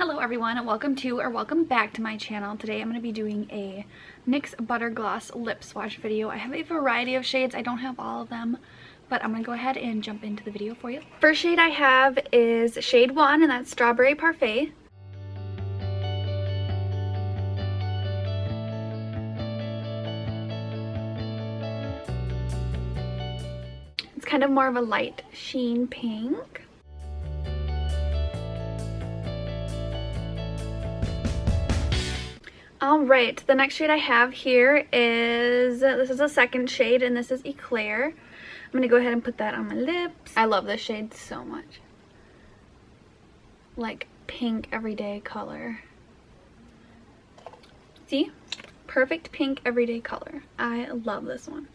Hello everyone, welcome back to my channel. Today I'm going to be doing a NYX Butter Gloss lip swatch video. I have a variety of shades. I don't have all of them, but I'm going to go ahead and jump into the video for you. First shade I have is shade 1, and that's Strawberry Parfait. It's kind of more of a light sheen pink. Alright, the next shade I have here is, this is a second shade, and this is Eclair. I'm going to go ahead and put that on my lips. I love this shade so much. Like pink everyday color. See? Perfect pink everyday color. I love this one.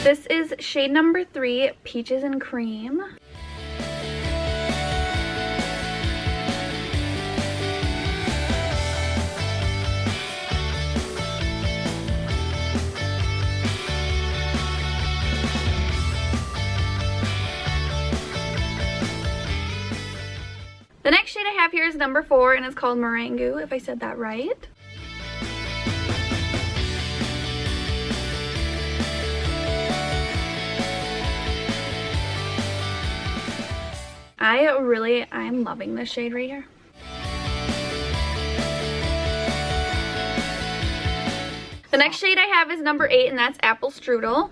This is shade number 3, Peaches and Cream. The next shade I have here is number 4, and it's called Merengue, if I said that right. I'm loving this shade right here. The next shade I have is number 8, and that's Apple Strudel.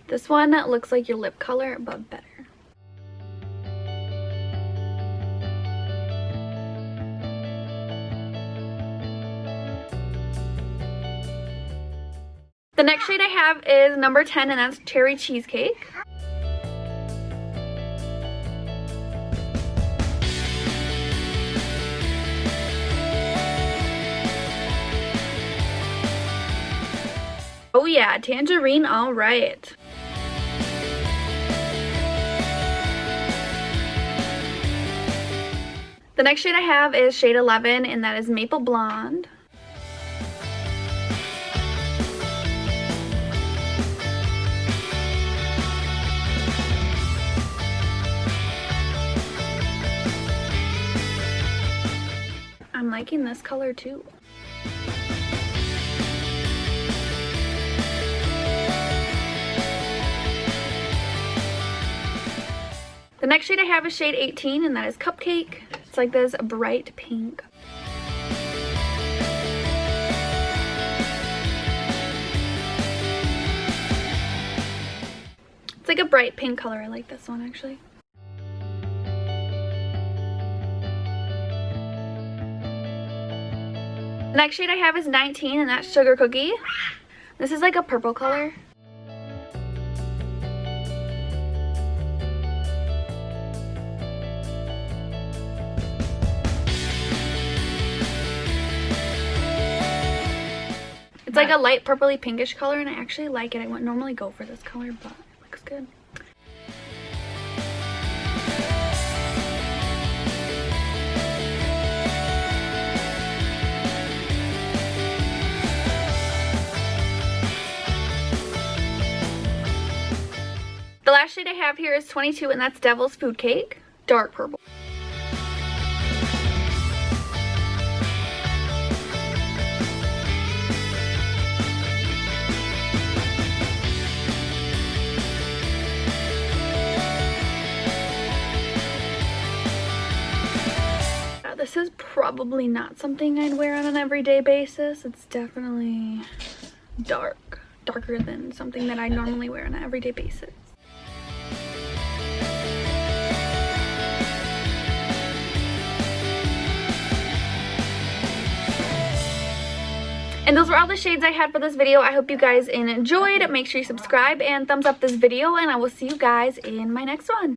This one looks like your lip color, but better. The next shade I have is number 10, and that's Cherry Cheesecake. Oh yeah, Tangerine, all right. The next shade I have is shade 11, and that is Maple Blonde. I'm liking this color too. The next shade I have is shade 18, and that is Cupcake. It's like this bright pink. It's like a bright pink color. I like this one actually. The next shade I have is 19, and that's Sugar Cookie. This is like a purple color. It's like a light purpley pinkish color, and I actually like it. I wouldn't normally go for this color, but it looks good. The last shade I have here is 22, and that's Devil's Food Cake, dark purple. This is probably not something I'd wear on an everyday basis. It's definitely darker than something that I normally wear on an everyday basis. And those were all the shades I had for this video. I hope you guys enjoyed. Make sure you subscribe and thumbs up this video, and I will see you guys in my next one.